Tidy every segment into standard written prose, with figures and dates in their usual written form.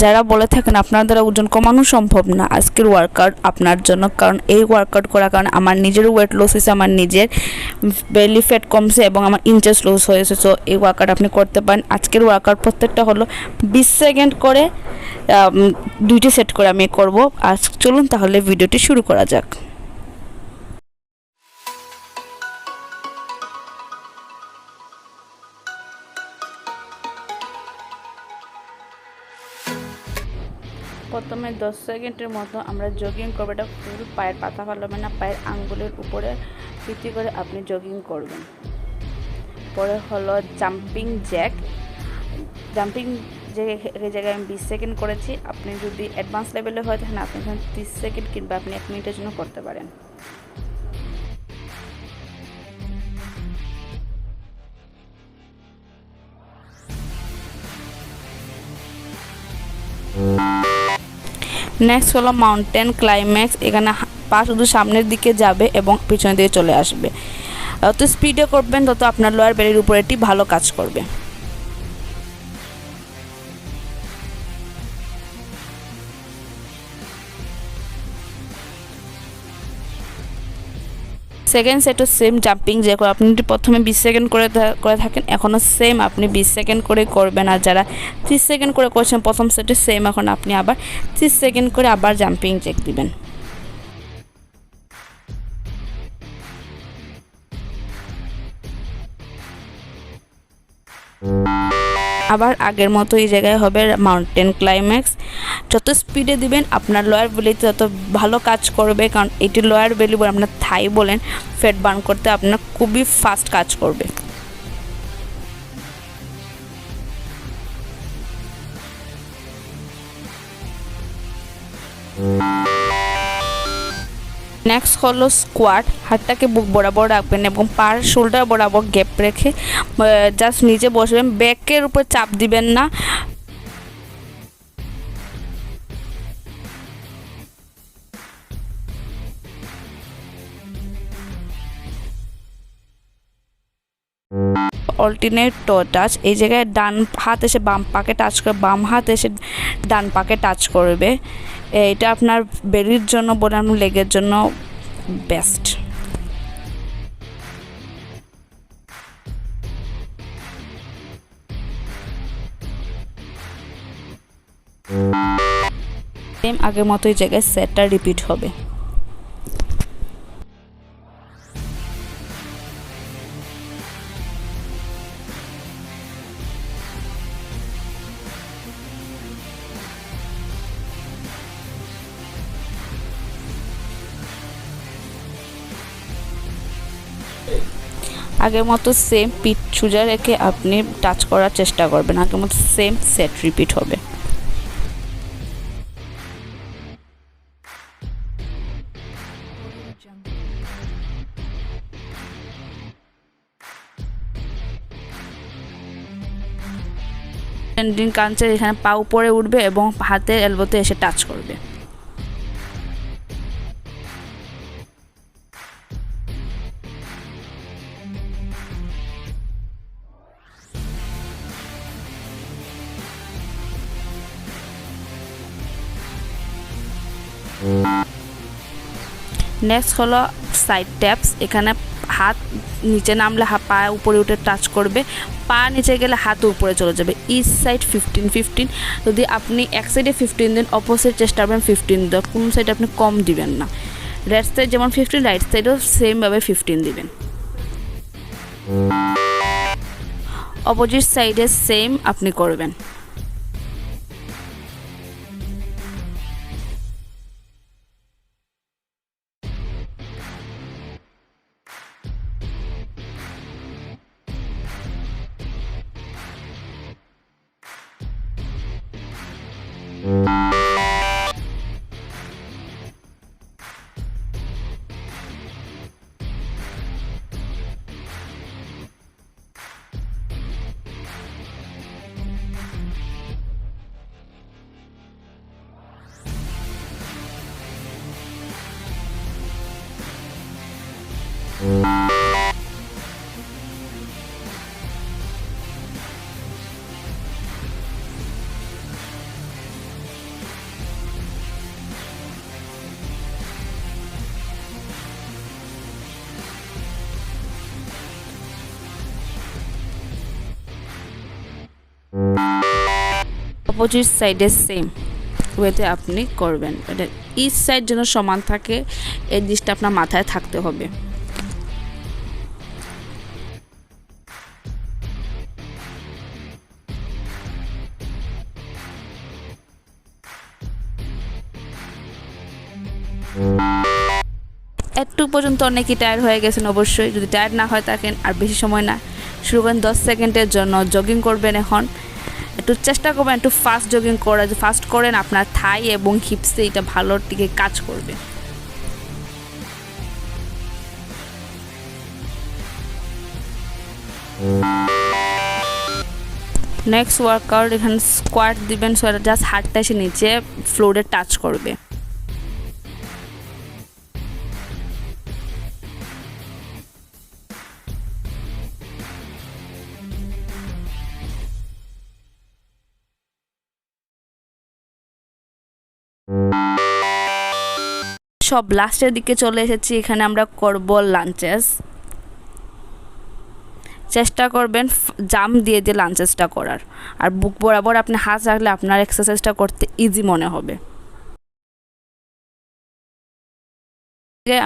যারা বলে থাকেন আপনার দ্বারা ওজন কমানো সম্ভব না, আজকের ওয়ার্কআউট আপনার জন্য। কারণ এই ওয়ার্কআউট করার কারণে আমার নিজের ওয়েট লস হয়েছে, আমার নিজের বেলি ফ্যাট কমছে এবং আমার ইঞ্চেস লস হয়েছে। সো এই ওয়ার্কআউট আপনি করতে পারেন। আজকের ওয়ার্কআউট প্রত্যেকটা হলো 20 সেকেন্ড করে, 2টি সেট করে আমি করব। আজ চলুন তাহলে ভিডিওটি শুরু করা যাক। প্রথমে 10 সেকেন্ডের মতো আমরা জগিং করবো। এটা ফুল পায়ের পাতা ফালাবেন না, পায়ের আঙ্গুলের উপরে ভিত্তি করে আপনি জগিং করবেন। পরে হলো জাম্পিং জ্যাক। জাম্পিং যে জায়গায় আমি 20 সেকেন্ড করেছি। আপনি যদি অ্যাডভান্স লেভেলে হয় তাহলে আপনি এখানে 30 সেকেন্ড কিংবা আপনি 1 মিনিটের জন্য করতে পারেন। নেক্সট হলো মাউন্টেন ক্লাইম্যাক্স। এখানে পা শুধু সামনের দিকে যাবে এবং পিছনের দিকে চলে আসবে। যত স্পিডে করবেন তত আপনার লোয়ার বেলির উপর এটি ভালো কাজ করবে। সেকেন্ড সেটও সেম জাম্পিং যে আপনি প্রথমে 20 সেকেন্ড করে থাকেন, এখনও সেম আপনি 20 সেকেন্ড করে করবেন। আর যারা 30 সেকেন্ড করে করছেন প্রথম সেটে, সেম এখন আপনি আবার 30 সেকেন্ড করে আবার জাম্পিং জ্যাক দিবেন। আবার আগের মতো এই জায়গায় হবে মাউন্টেন ক্লাইম্যাক্স। যত স্পিডে দিবেন আপনার লোয়ার বেলিতে তত ভালো কাজ করবে, কারণ এটি লোয়ার বেলি বলে আপনার থাই বলেন ফ্যাট বার্ন করতে আপনার খুবই ফাস্ট কাজ করবে। নেক্সট হলো স্কোয়াট। হাতটাকে বুক বরাবর রাখবেন এবং পার শোল্ডার বরাবর গ্যাপ রেখে জাস্ট নিচে বসবেন, ব্যাকের উপর চাপ দিবেন না। অল্টারনেট টো টাচ। এই জায়গায় ডান হাত এসে বাম পাকে টাচ করে, বাম হাত এসে ডান পাকে টাচ করবে। এটা আপনার বেলির জন্য বনাম লেগের জন্য বেস্ট। সেম আগের মতো এই জায়গায় সেটটা রিপিট হবে। আগের মতো সেম পিঠ সোজা রেখে আপনি টাচ করার চেষ্টা করবেন। আগের মতো সেম সেট রিপিট হবে। স্ট্যান্ডিং কাঞ্চে এখানে পা উপরে উঠবে এবং হাতের এলবোতে এসে টাচ করবে। নেক্সট হলো সাইড ট্যাপস। এখানে হাত নিচে নামলে পা উপরে উঠে টাচ করবে, পা নিচে গেলে হাত উপরে চলে যাবে। Each side 15-15। যদি আপনি এক সাইডে 15 দেন, অপোজিট চেষ্টা করবেন 15 দেওয়ার। কোন সাইডে আপনি কম দিবেন না। লেফট সাইড যেমন 15, রাইট সাইডেও সেমভাবে 15 দিবেন। অপোজিট সাইডে সেম আপনি করবেন। অপোজিট সাইডে সেম ওয়েতে আপনি করবেন। এটা ইচ সাইড যেন সমান থাকে, এই জিনিসটা আপনার মাথায় থাকতে হবে। একটু পর্যন্ত অনেকেই টায়ার্ড হয়ে গেছেন, অবশ্যই যদি টায়ার্ড না হয় থাকেন আর বেশি সময় না, শুরু করেন 10 সেকেন্ডের জন্য জগিং করবেন। এখন একটু চেষ্টা করবেন একটু ফাস্ট জগিং করা, যে ফাস্ট করেন আপনার থাই এবং হিপসে এটা ভালো দিকে কাজ করবে। নেক্সট ওয়ার্কআউট, এখানে স্কোয়াট দিবেন, সো জাস্ট হাতটা এসে নিচে ফ্লোরে টাচ করবে। সব লাস্টের দিকে চলে এসেছি, এখানে আমরা করব লাঞ্চেস। চেষ্টা করবেন জাম্প দিয়ে দিয়ে লাঞ্চেসটা করার, আর বুক বরাবর আপনি হাত রাখলে আপনার এক্সারসাইজটা করতে ইজি মনে হবে।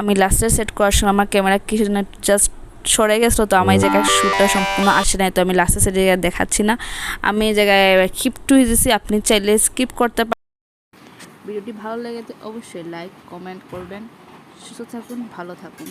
আমি লাস্টে সেট করার সময় আমার ক্যামেরা কিছু না জাস্ট সরে গেছিলো, তো আমার এই জায়গায় শ্যুটটা সম্পূর্ণ আসে নাই, তো আমি লাস্টে সেট জায়গায় দেখাচ্ছি না। আমি এই জায়গায় কিপ টু দিয়েছি, আপনি চাইলে স্কিপ করতে পারেন। ভিডিওটি ভালো লেগে অবশ্যই লাইক কমেন্ট করবেন। সুস্থ থাকুন, ভালো থাকুন।